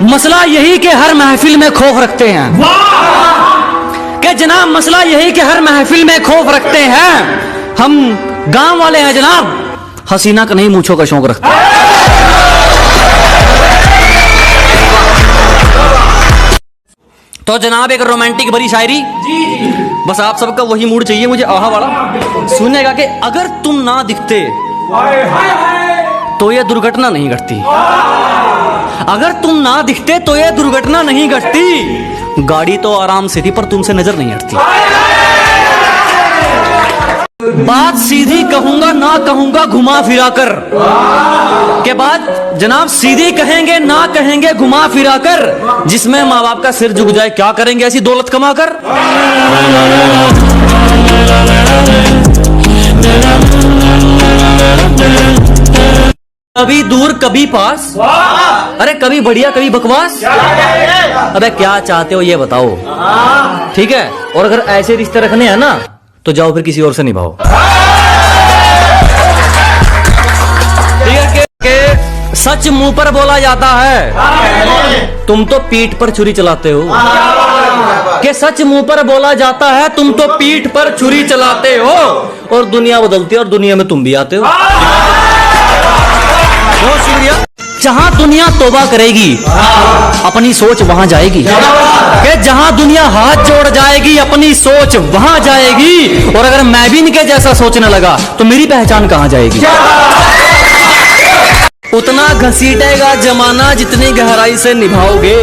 मसला यही कि हर महफिल में खौफ रखते हैं। कि जनाब मसला यही कि हर महफिल में खौफ रखते हैं। हम गांव वाले हैं जनाब, हसीना का नहीं मूंछों का शौक रखते हैं। तो जनाब एक रोमांटिक भरी शायरी, बस आप सबका वही मूड चाहिए मुझे, आहा वाला सुनेगा कि अगर तुम ना दिखते तो ये दुर्घटना नहीं घटती। अगर तुम ना दिखते तो ये दुर्घटना नहीं घटती। गाड़ी तो आराम से थी पर तुमसे नजर नहीं हटती। बात सीधी कहूंगा ना कहूंगा घुमा फिरा कर, के बाद जनाब सीधी कहेंगे ना कहेंगे घुमा फिरा कर। जिसमें माँ बाप का सिर झुक जाए क्या करेंगे ऐसी दौलत कमा कर। कभी दूर कभी पास, अरे कभी बढ़िया कभी बकवास। अबे क्या चाहते हो ये बताओ, ठीक है। और अगर ऐसे रिश्ते रखने हैं ना तो जाओ फिर किसी और से निभाओ। ठीक है कि सच मुंह पर बोला जाता है, तुम तो पीठ पर छुरी चलाते हो। कि सच मुंह पर बोला जाता है, तुम तो पीठ पर छुरी चलाते हो। और दुनिया बदलती है और दुनिया में तुम भी आते हो। बहुत शुक्रिया। जहां दुनिया तौबा करेगी अपनी सोच वहां जाएगी। कि जहां दुनिया हाथ जोड़ जाएगी अपनी सोच वहां जाएगी। और अगर मैं भी इनके जैसा सोचने लगा तो मेरी पहचान कहां जाएगी। उतना घसीटेगा जमाना जितनी गहराई से निभाओगे।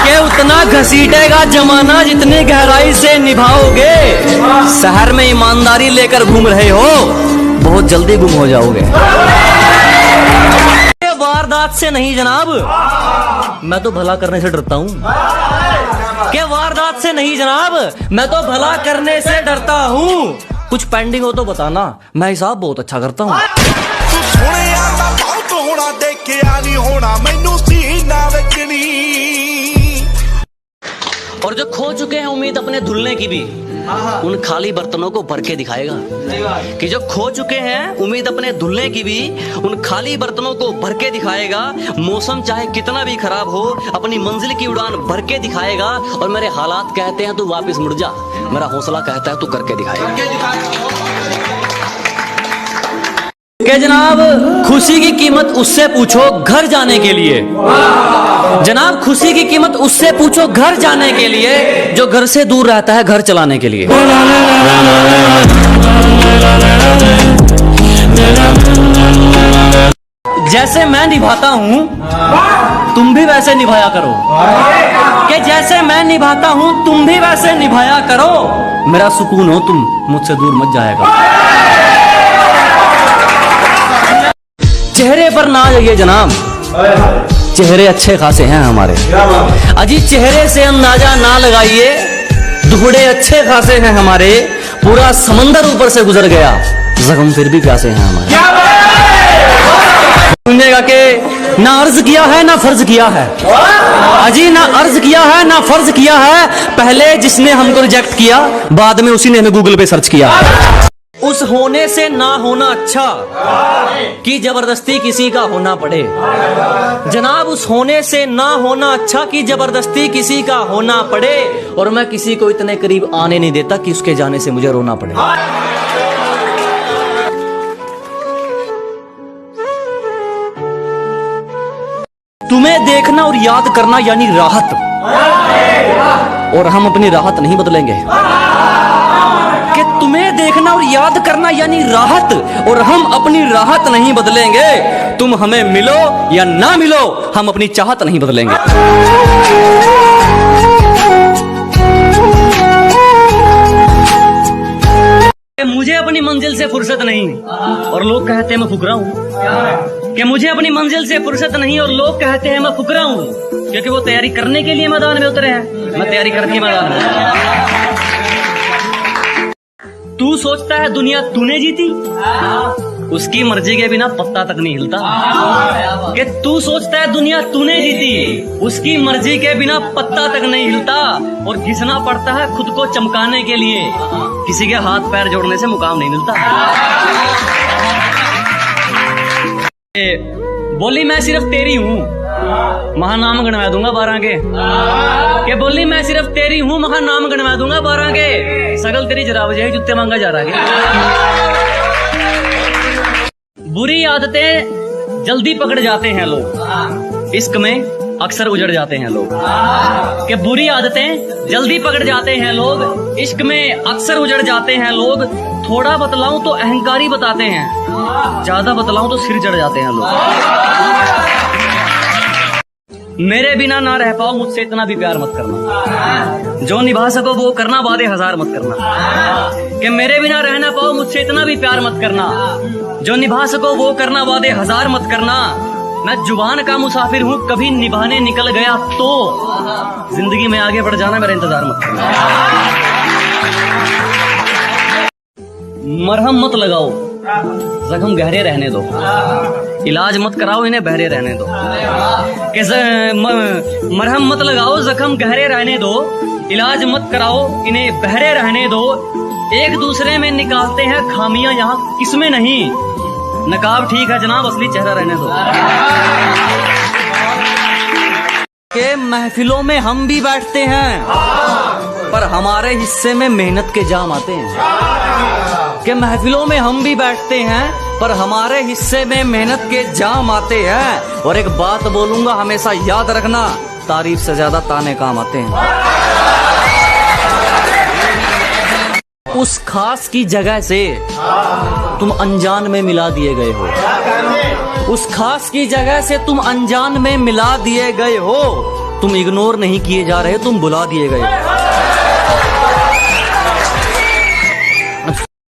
कि उतना घसीटेगा जमाना जितनी गहराई से निभाओगे। शहर में ईमानदारी लेकर घूम रहे हो, बहुत जल्दी गुम हो जाओगे। वारदात से नहीं जनाब, मैं तो भला करने से डरता हूँ। क्या वारदात से नहीं जनाब, मैं तो भला करने से डरता हूँ। कुछ पेंडिंग हो तो बताना, मैं हिसाब बहुत अच्छा करता हूँ। और जो खो चुके हैं उम्मीद अपने धुलने की भी, उन खाली बर्तनों को भर के दिखाएगा। कि जो खो चुके हैं उम्मीद अपने धुलने की भी, उन खाली बर्तनों को भर के दिखाएगा। मौसम चाहे कितना भी खराब हो, अपनी मंजिल की उड़ान भर के दिखाएगा। और मेरे हालात कहते हैं तू वापस मुड़ जा, मेरा हौसला कहता है तू करके दिखाएगा। कि जनाब खुशी की कीमत उससे पूछो घर जाने के लिए। जनाब खुशी की कीमत उससे पूछो घर जाने के लिए, जो घर से दूर रहता है घर चलाने के लिए। जैसे मैं निभाता हूं तुम भी वैसे निभाया करो। कि जैसे मैं निभाता हूं तुम भी वैसे निभाया करो। मेरा सुकून हो तुम, मुझसे दूर मत जाया करो। चेहरे पर ना जाइए जनाब, चेहरे अच्छे खासे हैं हमारे। अजी चेहरे से अंदाजा ना लगाइए, दुखड़े अच्छे खासे हैं हमारे। पूरा समंदर ऊपर से गुजर गया, जख्म फिर भी प्यासे हैं हमारे। सुनिएगा कि ना अर्ज किया है ना फर्ज किया है। अजी ना अर्ज किया है ना फर्ज किया है। पहले जिसने हमको रिजेक्ट किया, बाद में उसी ने हमें गूगल पे सर्च किया। उस होने से ना होना अच्छा कि जबरदस्ती किसी का होना पड़े। जनाब उस होने से ना होना अच्छा कि जबरदस्ती किसी का होना पड़े। और मैं किसी को इतने करीब आने नहीं देता कि उसके जाने से मुझे रोना पड़े। तुम्हें देखना और याद करना यानी राहत, और हम अपनी राहत नहीं बदलेंगे। कि तुम्हें देखना और याद करना यानी राहत, और हम अपनी राहत नहीं बदलेंगे। तुम हमें मिलो या ना मिलो, हम अपनी चाहत नहीं बदलेंगे। मुझे अपनी मंजिल से फुर्सत नहीं, और लोग कहते हैं मैं फुकरा हूँ। कि मुझे अपनी मंजिल से फुर्सत नहीं और लोग कहते हैं मैं फुकरा हूँ। क्योंकि वो तैयारी करने के लिए मैदान में उतरे हैं, मैं तैयारी करके मैदान में। तू सोचता है दुनिया तूने जीती, उसकी मर्जी के बिना पत्ता तक नहीं हिलता। कि तू सोचता है दुनिया तूने जीती, उसकी मर्जी के बिना पत्ता तक नहीं हिलता। और घिसना पड़ता है खुद को चमकाने के लिए, किसी के हाथ पैर जोड़ने से मुकाम नहीं मिलता। बोली मैं सिर्फ तेरी हूँ, महानाम गणवा दूंगा 12 के बोली मैं सिर्फ तेरी हूँ, महानाम गणवा दूंगा 12 के। सगल तेरी जरा वजह जुत्ते मांगा जा रहा है। बुरी आदतें जल्दी पकड़ जाते हैं लोग, इश्क में अक्सर उजड़ जाते हैं लोग। कि बुरी आदतें जल्दी पकड़ जाते हैं लोग, इश्क में अक्सर उजड़ जाते हैं लोग। थोड़ा बतलाऊं तो अहंकारी बताते हैं, ज्यादा बतलाऊं तो सिर चढ़ जाते हैं लोग। मेरे बिना ना रह पाओ, मुझसे इतना भी प्यार मत करना। जो निभा सको वो करना, वादे हजार मत करना। कि मेरे बिना रह ना पाओ, मुझसे इतना भी प्यार मत करना। जो निभा सको वो करना, वादे हजार मत करना। मैं जुबान का मुसाफिर हूँ, कभी निभाने निकल गया तो जिंदगी में आगे बढ़ जाना, मेरा इंतजार मत करना। मरहम मत लगाओ, जख्म गहरे रहने दो। इलाज मत कराओ, इन्हें बहरे रहने दो। मरहम मत लगाओ, जख्म गहरे रहने दो। इलाज मत कराओ, इन्हें बहरे रहने दो। एक दूसरे में निकालते हैं खामियां, यहाँ किसमें नहीं। नकाब ठीक है जनाब, असली चेहरा रहने दो। के महफिलों में हम भी बैठते हैं, पर हमारे हिस्से में मेहनत के जाम आते हैं। के महफिलों में हम भी बैठते हैं, पर हमारे हिस्से में मेहनत के जाम आते हैं। और एक बात बोलूंगा, हमेशा याद रखना, तारीफ से ज्यादा ताने काम आते हैं। उस खास की जगह से तुम अनजान में मिला दिए गए हो। उस खास की जगह से तुम अनजान में मिला दिए गए हो। तुम इग्नोर नहीं किए जा रहे, तुम बुला दिए गए हो।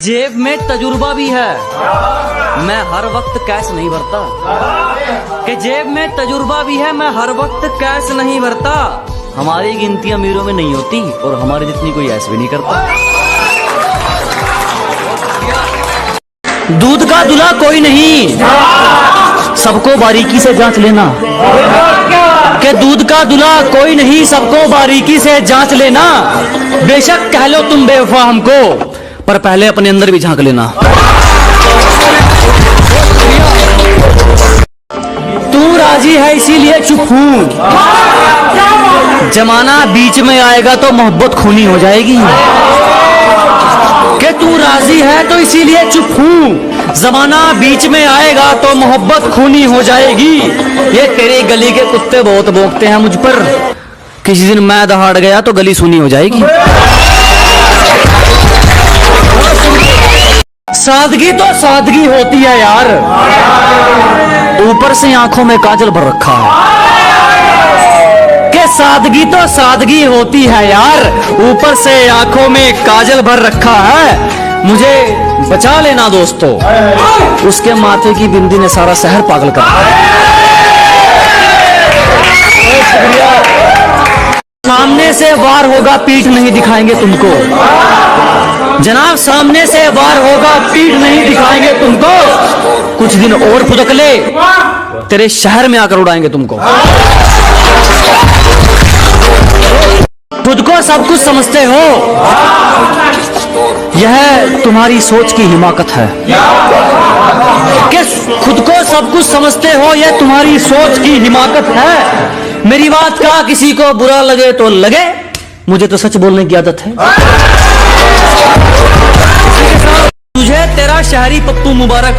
जेब में तजुर्बा भी है, मैं हर वक्त कैश नहीं भरता। कि जेब में तजुर्बा भी है, मैं हर वक्त कैश नहीं भरता। हमारी गिनती अमीरों में नहीं होती, और हमारी जितनी कोई ऐश भी नहीं करता। दूध का दूल्हा कोई नहीं, सबको बारीकी से जांच लेना। कि दूध का दूल्हा कोई नहीं, सबको बारीकी से जांच लेना। बेशक कह लो तुम बेवफा हमको, पर पहले अपने अंदर भी झांक लेना। तू राजी है इसीलिए चुप हूं, जमाना बीच में आएगा तो मोहब्बत खूनी हो जाएगी। कि तू राजी है तो इसीलिए चुप हूँ, जमाना बीच में आएगा तो मोहब्बत खूनी हो जाएगी। ये तेरी गली के कुत्ते बहुत भौंकते हैं मुझ पर, किसी दिन मैं दहाड़ गया तो गली सुनी हो जाएगी। सादगी तो सादगी होती है यार, ऊपर से आंखों में काजल भर रखा है। कि सादगी तो सादगी होती है यार, ऊपर से आंखों में काजल भर रखा है। मुझे बचा लेना दोस्तों, उसके माथे की बिंदी ने सारा शहर पागल कर दिया। सामने से वार होगा, पीठ नहीं दिखाएंगे तुमको जनाब। सामने से वार होगा, पीठ नहीं दिखाएंगे तुमको। कुछ दिन और फुदक ले, तेरे शहर में आकर उड़ाएंगे तुमको। खुद को सब कुछ समझते हो, यह तुम्हारी सोच की हिमाकत है। कि खुद को सब कुछ समझते हो, यह तुम्हारी सोच की हिमाकत है। मेरी बात का किसी को बुरा लगे तो लगे, मुझे तो सच बोलने की आदत है। तुझे तेरा शहरी पप्पू मुबारक,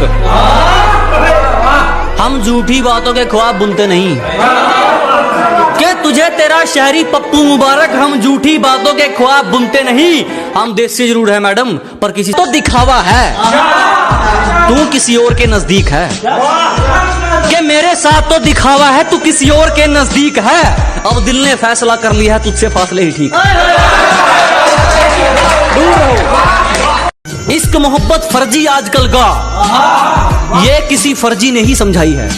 हम झूठी बातों के ख्वाब बुनते नहीं। कि तुझे तेरा शहरी पप्पू मुबारक, हम झूठी बातों के ख्वाब बुनते नहीं। हम देसी जरूर है मैडम, पर किसी तो दिखावा है, तू किसी और के नजदीक है। कि मेरे साथ तो दिखावा है, तू किसी और के नजदीक है। अब दिल ने फैसला कर लिया है, तुझसे फासले ही ठीक। दूर रहो। इश्क मोहब्बत फर्जी आजकल का, ये किसी फर्जी ने ही समझाई है।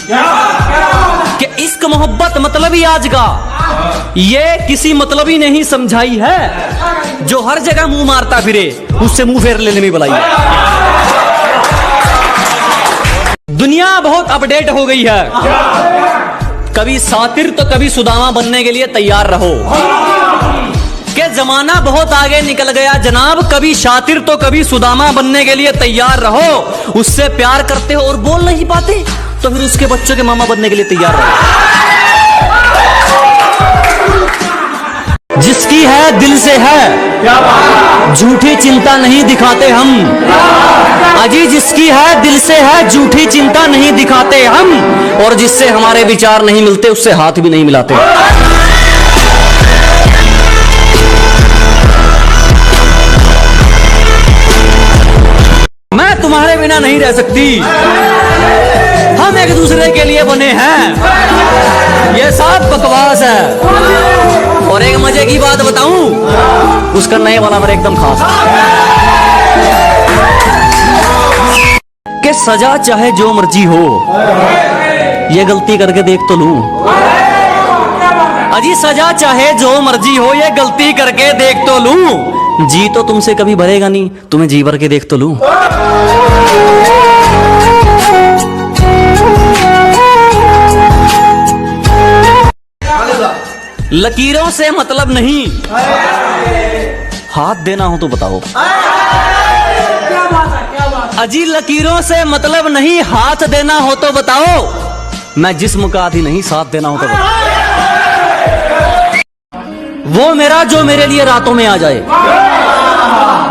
कि इश्क मोहब्बत मतलबी आज का, ये किसी मतलबी ने ही समझाई है। जो हर जगह मुंह मारता फिरे, उससे मुंह फेर लेने में बुलाई। दुनिया बहुत अपडेट हो गई है, कभी सातिर तो कभी सुदामा बनने के लिए तैयार रहो। कि जमाना बहुत आगे निकल गया जनाब, कभी शातिर तो कभी सुदामा बनने के लिए तैयार रहो। उससे प्यार करते हो और बोल नहीं पाते, तो फिर उसके बच्चों के मामा बनने के लिए तैयार रहो। जिसकी है दिल से है, झूठी चिंता नहीं दिखाते हम। अजी जिसकी है दिल से है, झूठी चिंता नहीं दिखाते हम, और जिससे हमारे विचार नहीं मिलते उससे हाथ भी नहीं मिलाते। मैं तुम्हारे बिना नहीं रह सकती, हम एक दूसरे के लिए बने हैं, ये सब बकवास है। और एक मजे की बात बताऊं, उसका नए वाला मेरा एकदम खास कि सजा चाहे जो मर्जी हो, ये गलती करके देख तो लूं। अजी सजा चाहे जो मर्जी हो, ये गलती करके देख तो लूं। जी तो तुमसे कभी भरेगा नहीं, तुम्हें जी भर के देख तो लूं। लकीरों से मतलब नहीं, हाथ देना हो तो बताओ। अजी लकीरों से मतलब नहीं, हाथ देना हो तो बताओ। मैं जिस्म का आदि नहीं, साथ देना हो तो बताओ। वो मेरा जो मेरे लिए रातों में आ जाए।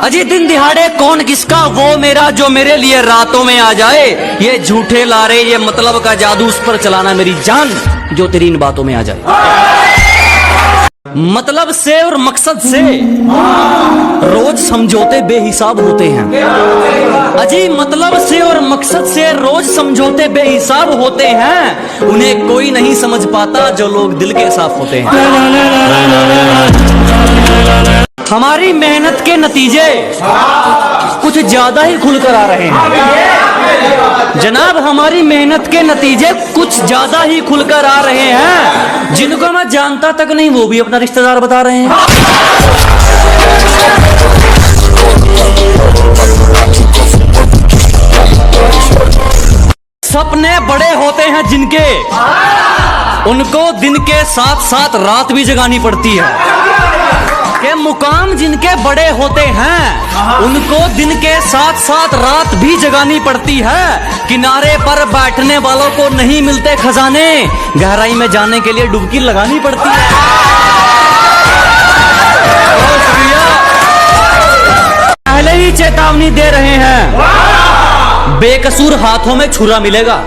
अजी दिन दिहाड़े कौन किसका, वो मेरा जो मेरे लिए रातों में आ जाए। ये झूठे लारे, ये मतलब का जादू, उस पर चलाना मेरी जान, जो तेरी इन बातों में आ जाए। मतलब से और मकसद से रोज समझौते बेहिसाब होते हैं। अजी मतलब से और मकसद से रोज समझौते बेहिसाब होते हैं, उन्हें कोई नहीं समझ पाता जो लोग दिल के साफ होते हैं। हमारी मेहनत के नतीजे कुछ ज्यादा ही खुलकर आ रहे हैं जनाब, हमारी मेहनत के नतीजे कुछ ज्यादा ही खुलकर आ रहे हैं। जिनको मैं जानता तक नहीं, वो भी अपना रिश्तेदार बता रहे हैं। सपने बड़े होते हैं जिनके, उनको दिन के साथ साथ रात भी जगानी पड़ती है। के मुकाम जिनके बड़े होते हैं, उनको दिन के साथ साथ रात भी जगानी पड़ती है। किनारे पर बैठने वालों को नहीं मिलते खजाने, गहराई में जाने के लिए डुबकी लगानी पड़ती है। पहले ही चेतावनी दे रहे हैं, बेकसूर हाथों में छुरा मिलेगा।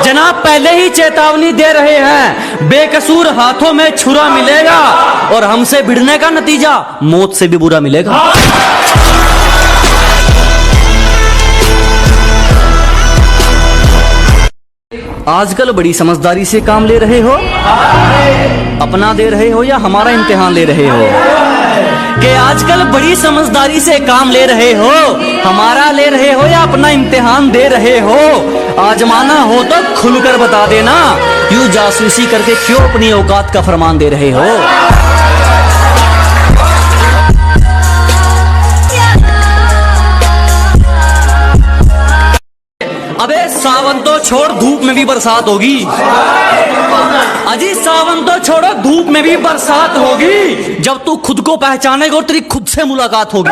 जनाब पहले ही चेतावनी दे रहे हैं, बेकसूर हाथों में छुरा मिलेगा, और हमसे भिड़ने का नतीजा मौत से भी बुरा मिलेगा। आजकल बड़ी समझदारी से काम ले रहे हो, अपना दे रहे हो या हमारा इम्तिहान ले रहे हो? कि आजकल बड़ी समझदारी से काम ले रहे हो, हमारा ले रहे हो या अपना इम्तिहान दे रहे हो? आजमाना हो तो खुलकर बता देना, यूं जासूसी करके क्यों अपनी औकात का फरमान दे रहे हो? अबे सावन तो छोड़, धूप में भी बरसात होगी। अजी सावन तो छोड़ो, धूप में भी बरसात होगी, जब तू खुद को पहचानेगा और तेरी खुद से मुलाकात होगी।